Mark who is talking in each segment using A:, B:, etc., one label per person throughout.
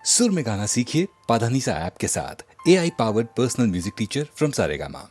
A: सुर में गाना सीखिए पाधानीसा ऐप के साथ। AI powered personal music teacher from Saregama.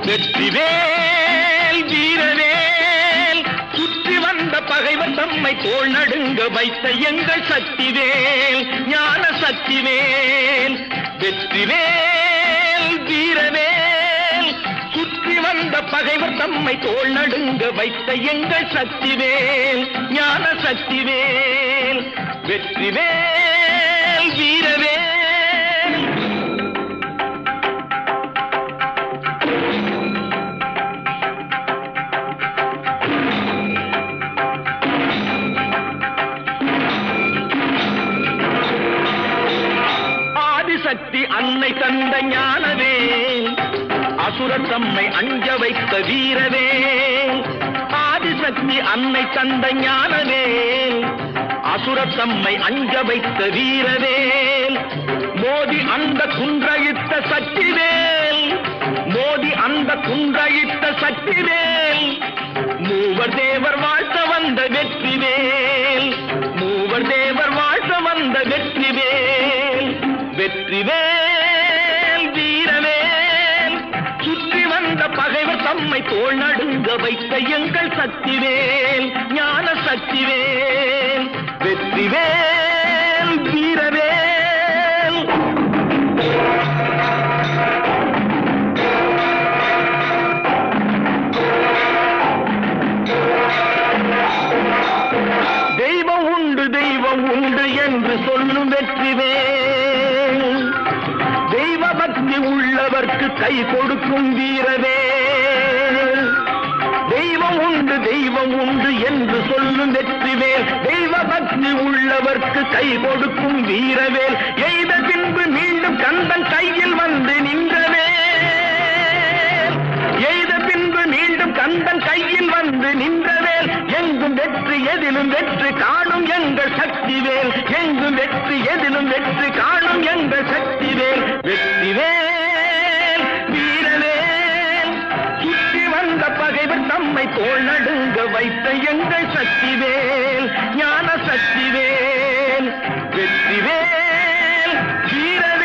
B: Vetrivel வீரவேல் சுற்றி வந்த பகைவர் தம்மை தோள் நடுங்க வைத்த எங்கள் சக்திவேல் ஞான சக்திவேல். வெற்றிவேல் வீரவேல் சுற்றி வந்த பகைவர் தம்மை தோள் நடுங்க வைத்த எங்கள் சக்திவேல் ஞான சக்திவேல். வெற்றிவேல் வீரவேல். சக்தி அன்னை தந்த ஞானவேல் அசுரர் தம்மை அஞ்ச வைத்த வீரவேல். ஆதிசக்தி அன்னை தந்த ஞானவேல் அசுரர் தம்மை அஞ்ச வைத்த வீரவேல். மோதி அந்த குன்றழித்த சக்திவேல் மோதி அந்த குன்றழித்த சக்திவேல். மூவர் தேவர் வாழ்த்த வந்த வெற்றிவேல் மூவர் தேவர் வாழ்த்த வந்த வெற்றிவேல். வெற்றிவேல் வீரவேல் சுற்றி வந்த பகைவர் தம்மை தோள் நடுங்க வைத்த எங்கள் சக்திவேல் ஞான சக்திவேல். வெற்றிவேல் வீரவேல். தெய்வம் உண்டு தெய்வம் உண்டு என்று சொல்லும் வெற்றிவேல். தெய்வ பக்தி உள்ளவர்க்கு கை கொடுக்கும் வீரவேல். தெய்வம் உண்டு என்று சொல்லும் வெற்றிவேல். தெய்வ பக்தி உள்ளவர்க்கு கை கொடுக்கும் வீரவேல். எய்த பின்பு மீண்டும் கந்தன் கையில் வந்து நின்றவேல். எய்த பின்பு மீண்டும் கந்தன் கையில் வந்து நின்றவேல். எங்கும் வெற்றி எதிலும் வெற்றி காணும் எங்கள் சக்திவேல். எங்கும் வெற்றி எதிலும் வெற்றி காணும் எங்கள் சக்திவேல். வெற்றிவேல் வீரவேல் சுற்றி வந்த பகைவர் தம்மை தோள் நடுங்க வைத்த எங்கள் சக்திவேல் ஞான சக்திவேல். வெற்றிவேல் வீரவேல்.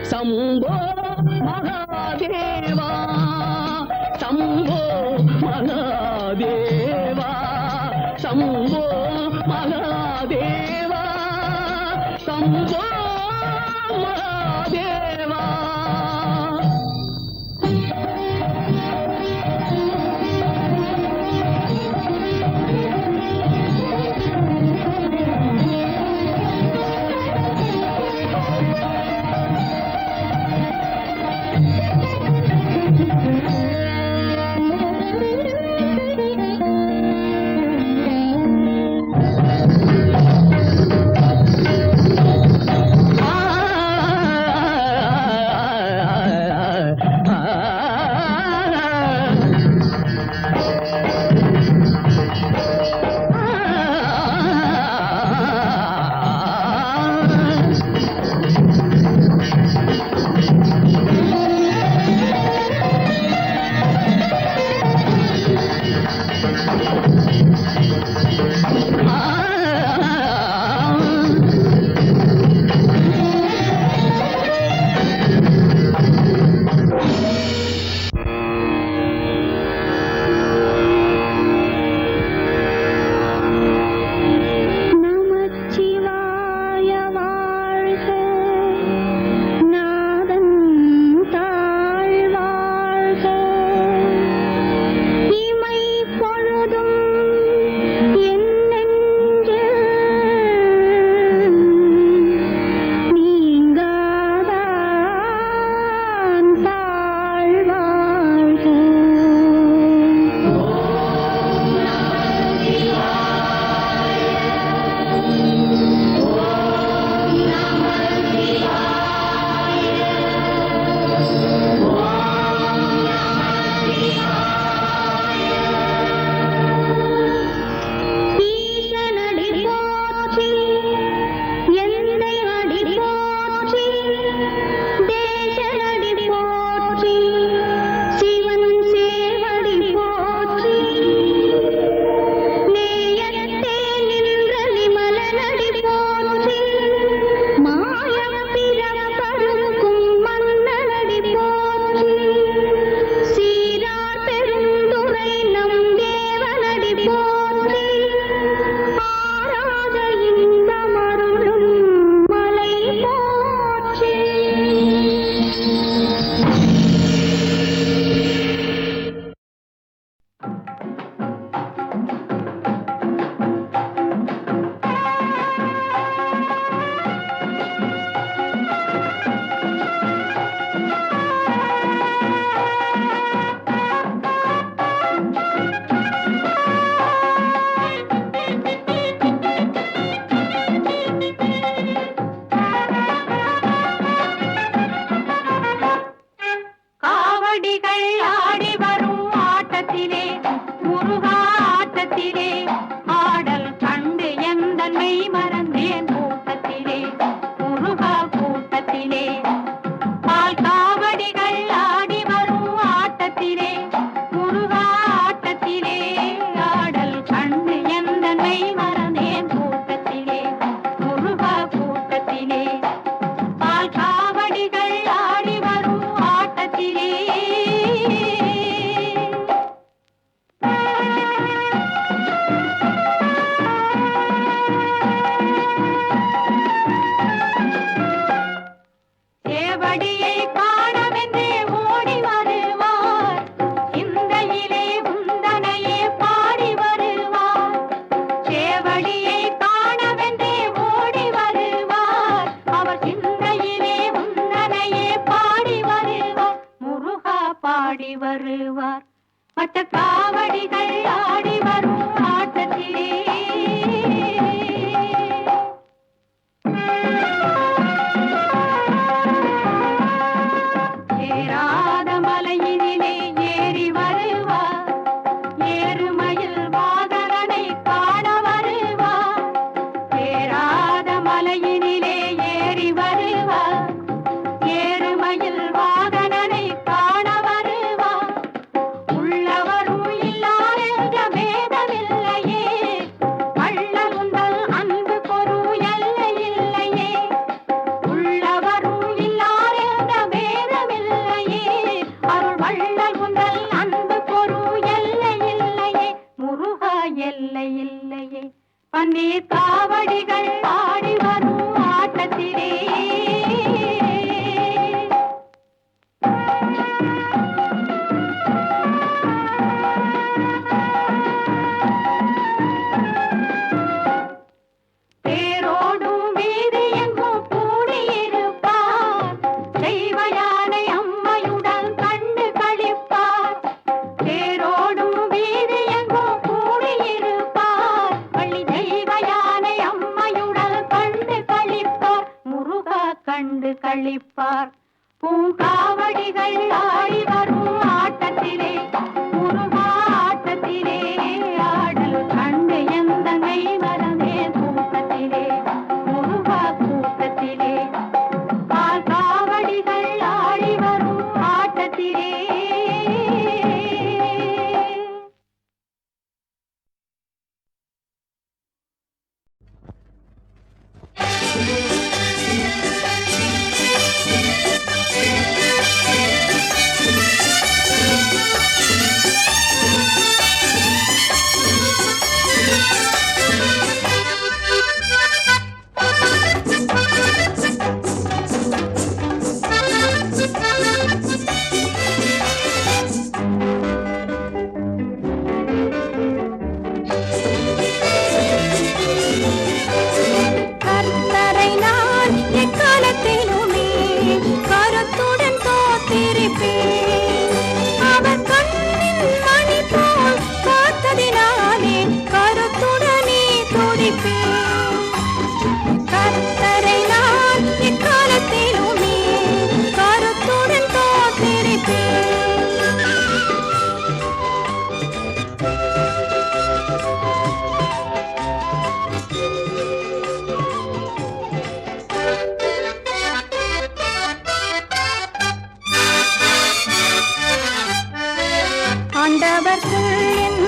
C: शंभो महादेवा शंभो महादेवा शंभो महादेवा शंभो महादेवा.
D: காவடிகள் ஆடி வரும் ஆட்டத்திலே முருகா ஆட்டத்திலே ஆடல் கண்டு எந்தன்மை மறந்தேன் கூட்டத்திலே முருகா கூட்டத்திலே பால் காவடிகள் ஆடி வரும் ஆட்டத்திலே முருகா ஆட்டத்திலே ஆடல் கண்டு எந்தன்மை மறந்தேன் கூட்டத்திலே முருகா கூட்டத்திலே பால் காவடிகள் ஆடி வரும் ஆட்டத்திலே சேவடியை காணவென்றே ஓடி வருவார் சிந்தையிலே உந்தனையே பாடி வருவார் சேவடியை காணவென்றே ஓடி வருவார் அவர் சிந்தையிலே உந்தனையே பாடி வருவார் முருகா பாடி வருவார் மற்ற காவடிகள் ஆடி வரும் ஆட்டத்திலே ஏறாத மலையினிலே ஏறி வருவார் ஏறுமயில் வாகனனை காண வருவார் ஏறாத மலையினிலே ஏறி வருவார் ஏறுமயில் வாகனனை காண வருவார் உள்ளவரும் இல்லார் என்ற பேதமில்லையே வள்ளல் உந்தல் அன்பு பொரு எல்லை இல்லையே உள்ளவரும் இல்லார் என்ற பேதமில்லையே அருள் வள்ளல் உந்தல் அன்பு பொரு எல்லை இல்லையே முருகா எல்லை இல்லையே பன்னீர் காவடிகள் ஆடி வரும் ஆட்டத்திலே தேரோடும் வீதி எங்கும் கூடியிருப்பார் தெய்வ யானை அம்மையுடன் கண்டு களிப்பார் தேரோடும் வீதி எங்கும் கூடியிருப்பார் பள்ளி தெய்வ யானை அம்மையுடன் கண்டு களிப்பார் முருகா கண்டு களிப்பார் பூங்காவடிகள் ஆடி வரும் ஆட்டத்திலே முருகா ஆட்டத்திலே ஆடல் கண்டு எந்தனை மறந்தே கூட்டத்திலே முருகா கூட்டத்திலே பால் காவடிகள் ஆடி வரும் ஆட்டத்திலே கர்த்தரை நான் எக்காலத்திலுமே கருத்துடன் தோற்றிருப்பேன் அவர் கண்ணின் மணி போல் காத்ததினாலே கருத்துடனே துடிப்பேன் கர்த்தரை நான் எக்காலத்திலுமே கருத்துடன் தோற்றிருப்பேன் ஆண்டவர்க்குள் என்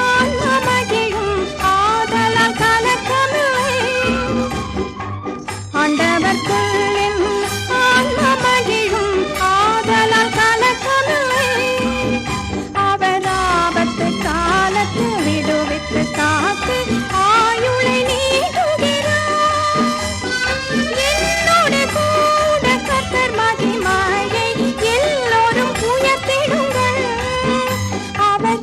D: ஆன்மா மகிழும் ஆதலால் கலக்கமில்லை ஆண்டவர்க்குள் என் ஆன்மா மகிழும் ஆதலால் கலக்கமில்லை அவர் ஆபத்து காலத்தில் விடுவித்து காத்து ஆயுளை நீக்குகிறார் என்னோட கூட கர்த்தர் மகிமையை எல்லோரும் உயர்த்திடுங்கள் அவர்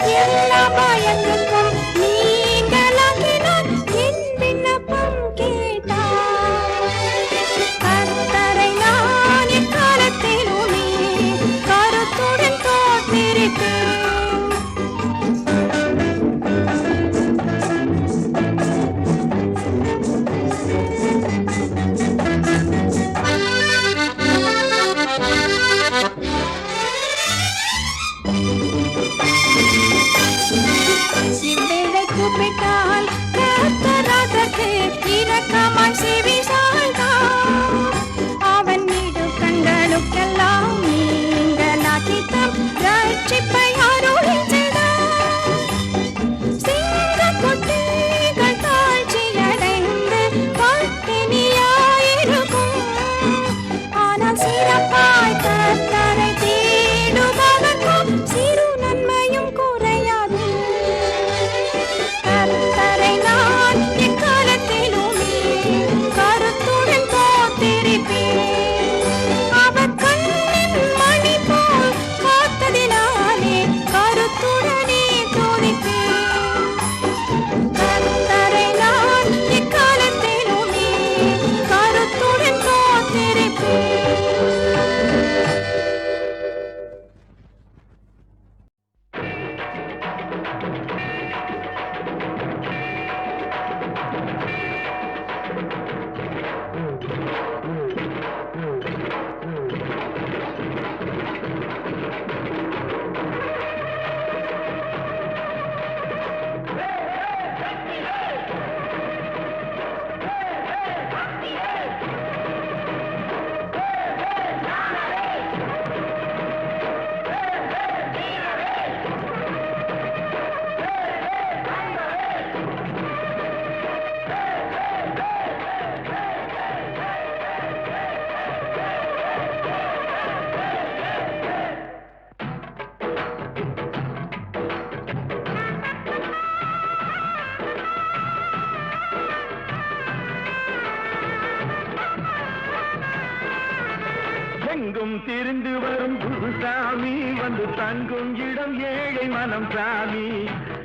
B: வந்து தங்கும் இடம் ஏழை மனம் சாமி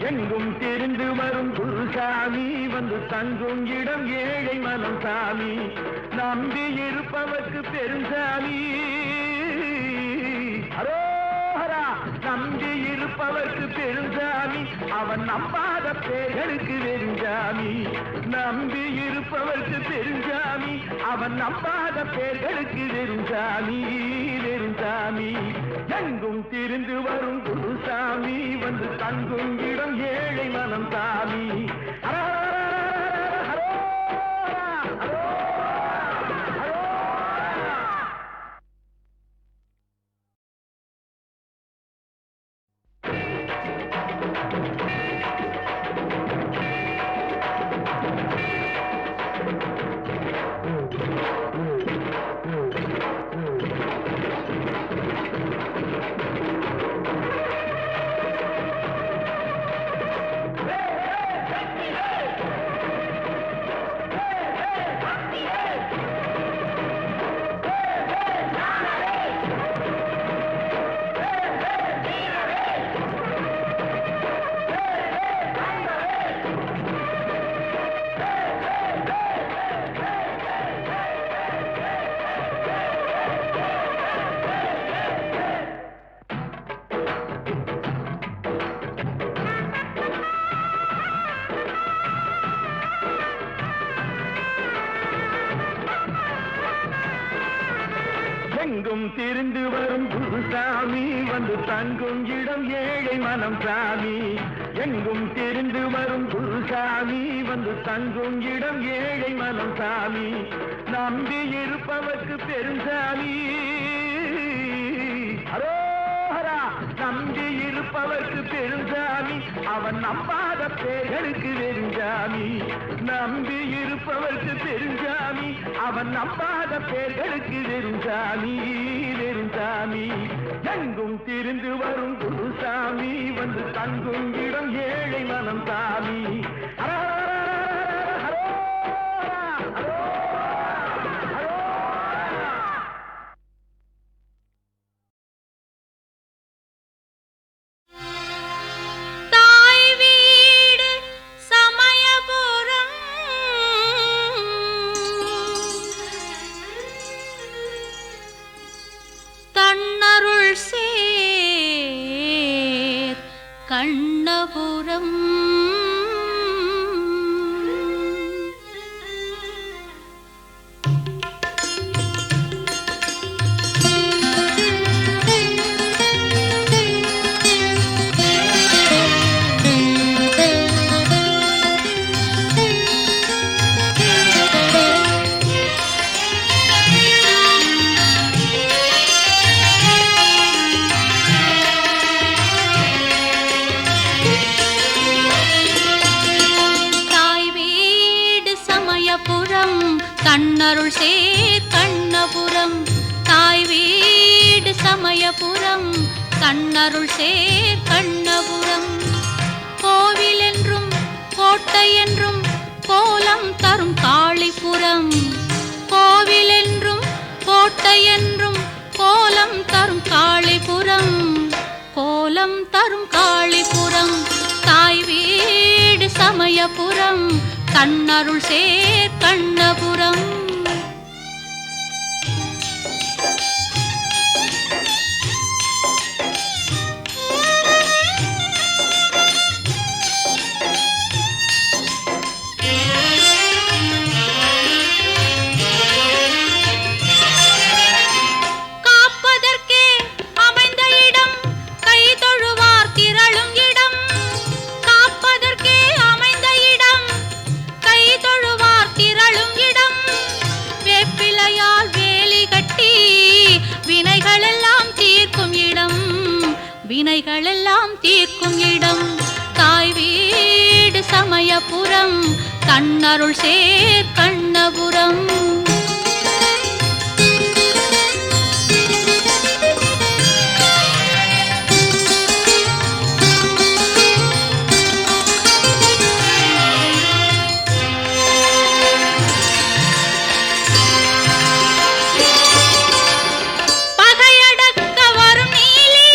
B: எங்கும் தெரிந்து வரும் குருசாமி வந்து தங்கும் இடம் ஏழை மனம் சாமி நம்பி இருப்பவர்க்கு பெருசாமி அரோஹரா நம்பி இருப்பவர்க்கு பெருசாமி அவன் நம்பாத பேர்களுக்கு வெறுஞ்சாமி நம்பி இருப்பவர்க்கு பெருஞ்சாமி அவன் நம்பாத பேர்களுக்கு வெறுஞ்சாமி வெறுஞ்சாமி எங்கும் திரிந்து வரும் குருசாமி வந்து தங்கும் இடம் ஏழை மனம் சாமி எங்கும் திரிந்து வரும் குருசாமி வந்து தங்கும் இடம் ஏழை மனம் சாமி எங்கும் திரிந்து வரும் குருசாமி வந்து தங்கும் இடம் ஏழை மனம் சாமி நம்பி இருப்பவர்க்கு பெருசாமி அரோஹரா நம்பி இருப்பவர்க்கு பெருசாமி அவன் நம்பாத பேர்களுக்கு வெறுஞ்சாமி நம்பி இருப்பவர்க்கு பெருஞ்சாமி அவன் நம்பாத பேர்களுக்கு வெறுஞ்சாமி வெறுஞ்சாமி எங்கும் திரிந்து வரும் குருசாமி வந்து தங்கும் இடம் ஏழை மனம் சாமி
D: கண்ணபுரம் தன்னருள் சேர் கண்ணபுரம் தாய் வீடு சமயபுரம் தன்னருள் சேர் கண்ணபுரம் கோவில் என்றும் கோட்டை என்றும் கோலம் தரும் காளிபுரம் கோவில் என்றும் கோட்டை என்றும் கோலம் தரும் காளிபுரம் கோலம் தரும் காளிபுரம் தாய் வீடு சமயபுரம் தன்னருள் சேர் கண்ணபுரம் காப்பதற்கே அமைந்த இடம் கை தொழுவார் திரளும் இடம் காப்பதற்கே அமைந்த இடம் கை தொழுவார் திரளும் இடம் வேப்பிலையால் வேலி கட்டி வினைகளெல்லாம் தீர்க்கும் இடம் வினைகளெல்லாம் தீர்க்கும் இடம் தாய் வீடு சமயபுரம் தன்னருள் சேர் கண்ணபுரம் பகையடக்க வரும் நீலி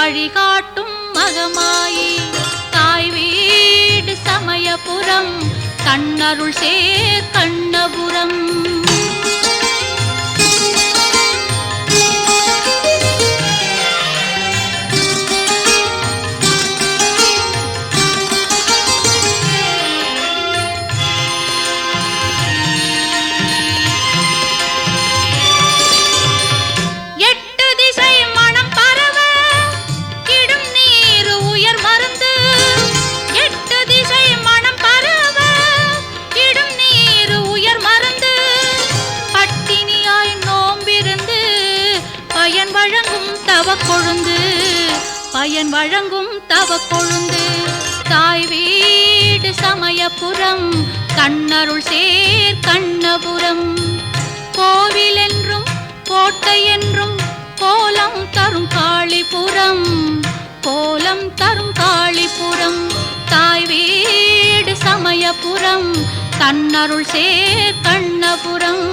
D: வழிகாட்டும் மகமாயி தாய் வீடு சமயபுரம் கண்ணருள் சேர் கண்ணபுரம். பயன் வழங்கும் தவ கொழுந்து தாய் வீடு சமயபுரம் கண்ணருள் சேர் கண்ணபுரம். கோவில் என்றும் கோட்டை என்றும் கோலம் தரும் காளிபுரம் கோலம் தரும் காளிபுரம். தாய் வீடு சமயபுரம் கண்ணருள் சேர் கண்ணபுரம்.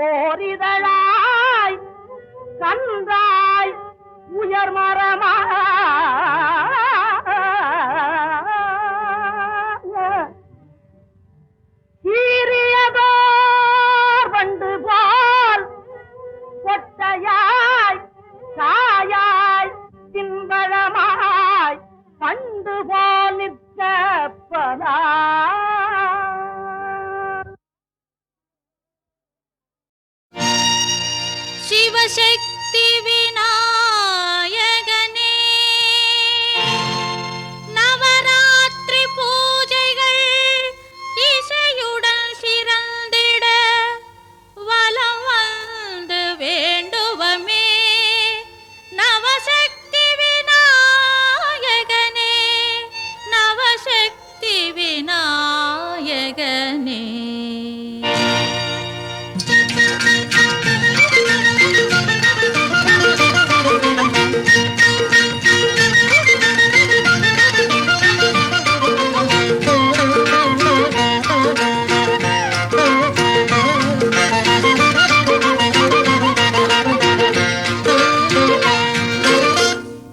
B: ஓரிதழாய் கன்றாய் உயர் மரமா சீரியதோர் வண்டு போல் கொட்டையாய் காயாய் தின்பழமாய் பண்டு போல் நிற்கப்பதா.
D: சிவசக்தி விநாயகனே நவராத்திரி பூஜைகள் இசையுடன் சிறந்திட வலம் வந்து வேண்டுவமே. நவசக்தி விநாயகனே நவசக்தி விநாயகனே.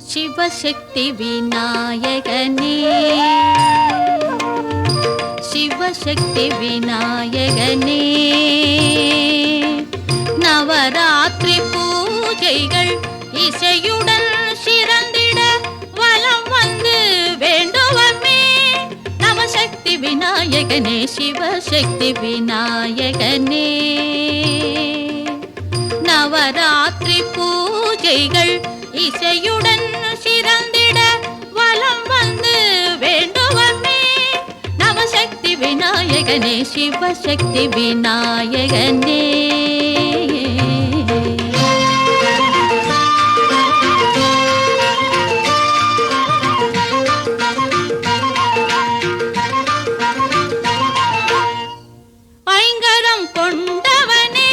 D: சிவசக்தி விநாயகனே சிவசக்தி விநாயகனே நவராத்திரி பூஜைகள் இசையுடன் சிறந்திட வலம் வந்து வேண்டுவமே. நவசக்தி விநாயகனே சிவசக்தி விநாயகனே நவராத்திரி பூஜைகள் இசையுடன் சிறந்திட வலம் வந்து வேண்டுவமே. நவசக்தி விநாயகனே சிவசக்தி விநாயகனே. ஐங்கரம் கொண்டவனே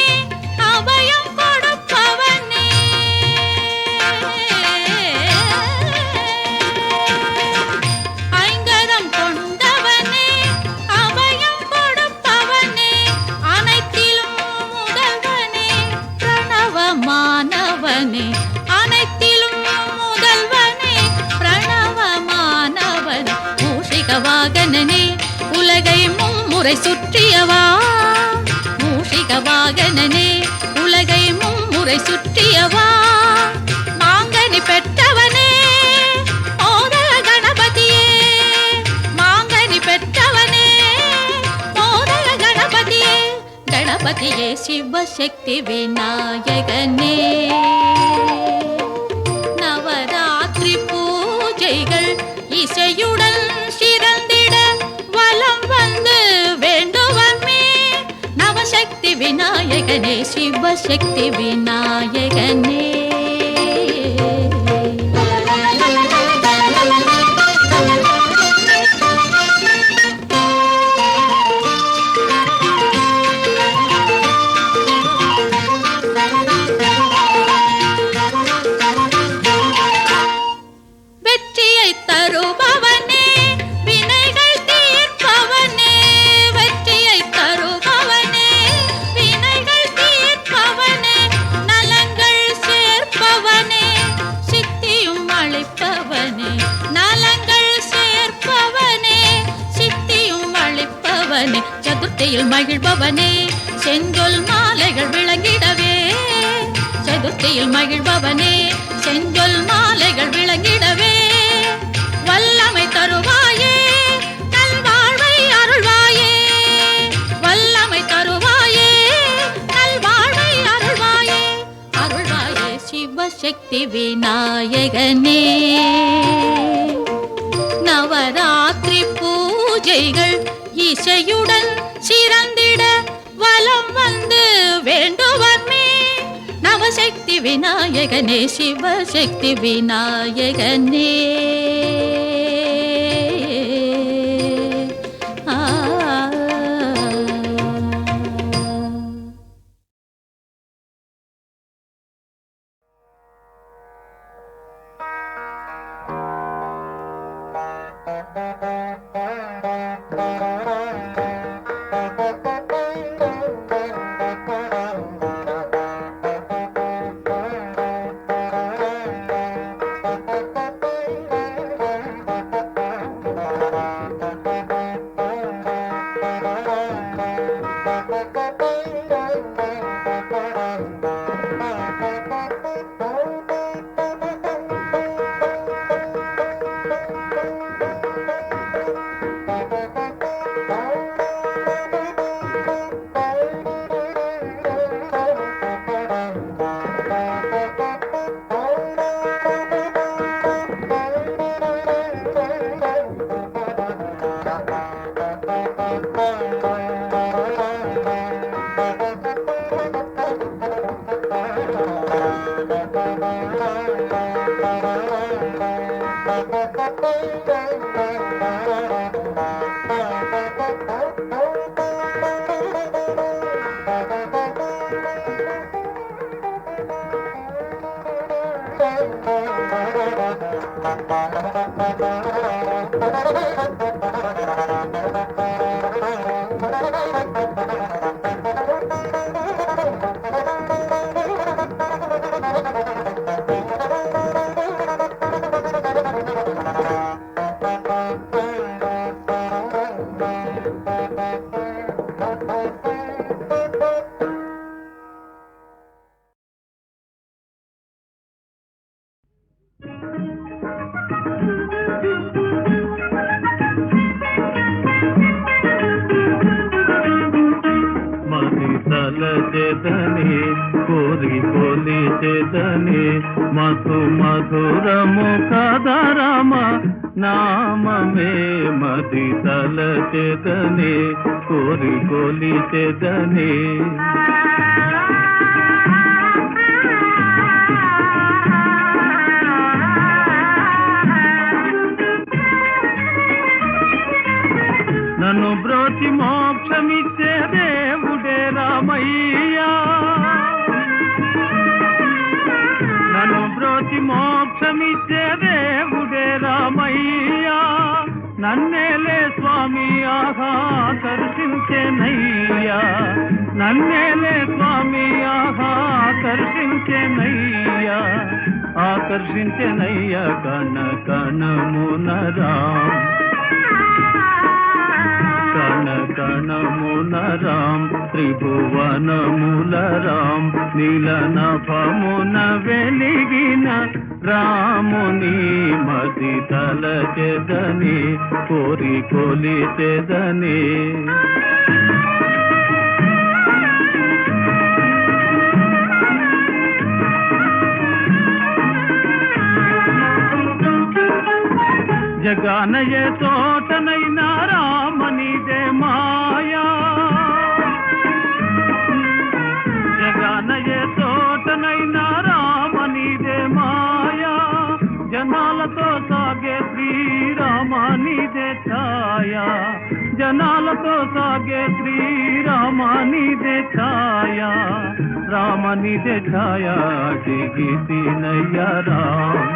D: அபயம் கொடுப்பவனே ஐங்கரம் கொண்டவனே அபயம் கொடுப்பவனே அனைத்திலும் முதல்வனே பிரணவமானவனே அனைத்திலும் முதல்வனே பிரணவமானவனே மூஷிக வாகனனே உலகை மும்முறை சுற்றியவா மூஷிக வாகனனே உலகை மும்முறை சுற்றியவா. மாங்கனி பெற்றவனே மோதக கணபதியே மாங்கனி பெற்றவனே மோதக கணபதியே கணபதியே சிவசக்தி விநாயகனே நவராத்திரி பூஜைகள் இசையுடன் சிறந்திட வலம் வந்து வேண்டுவமே. நவசக்தி விநாயகனே சிவசக்தி விநாயகனே. சதுர்த்தியில் மகிழ்பவனே செஞ்சொல் மாலைகள் விளங்கிடவே, சதுர்த்தியில் மகிழ்பவனே செஞ்சொல் மாலைகள் விளங்கிடவே, வல்லமை தருவாயே நல்வாழ்வை அருள்வாயே, வல்லமை தருவாயே நல்வாழ்வை அருள்வாயே, அருள்வாயே சிவசக்தி விநாயகனே. நவராத்திரி பூஜைகள் இசையுடன் சிறந்திட வலம் வந்து வேண்டுவர்மே, நவசக்தி விநாயகனே சிவசக்தி விநாயகனே.
E: చేతనే కోరి కోలి చేతనే మధు మధురము కదరమ నామమే మది తల చేతనే కోరి కోలి చేతనే. నన్ను బ్రోచి మోక్షమిచ్చే దేవుడే రామయ్యా, నన్ను బ్రోచి మోక్షమిచ్చే దేవుడే రామయ్యా, నన్నేలే స్వామి ఆహా దర్శించెనయ్యా, నన్నేలే స్వామి ఆహా దర్శించెనయ్యా, ఆకర్షించెనయ్యా కణ కణమునరా కణ కణమున రామ్ త్రిభువనముల రామ్ నీలనభమున వెలిగిన రాముని మది తల చెదని కోరి కొలి చెదని. జగానయ తోటనైనా రామనిదే మాయా, జగానయ తోటనైనా రామనిదే మాయా, జనాలతో సాగే శ్రీరామానిదే ఛాయా, జనాలతో సాగే శ్రీరామానిదే ఛాయా, రామనిదే ఛాయా దిగితినయ్య రామ్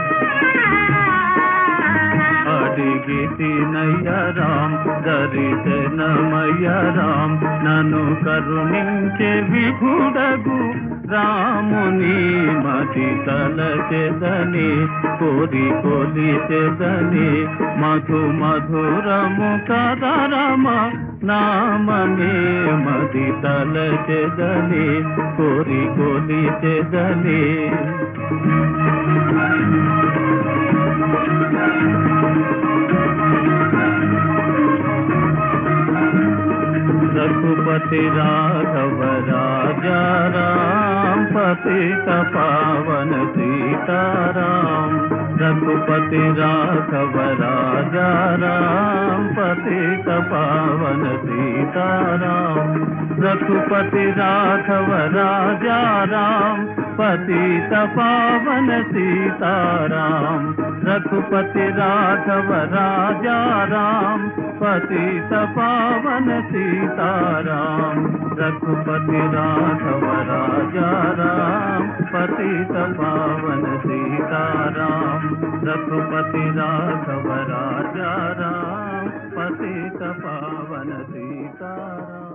E: ఒరిగితినయ్య రామ్ దరిశనమయ్య రామ్ నన్ను కరుణించే విభుడగు రాముని మతి తలచెదని కోరి కొలిచెదని మధు మధురము కదరమ నామమే మతి తలచెదని కోరి కొలిచెదని रघुपति राघव राजा राम पतित पावन सीताराम रघुपति राघव राजा राम पतित पावन सीताराम रघुपति राघव राजा राम पतित पावन सीताराम रघुपति राघव राजा राम पतित पावन सीताराम रघुपति राघव राजा राम पतित पावन सीताराम रघुपति राघव राजा राम पतित पावन सीताराम।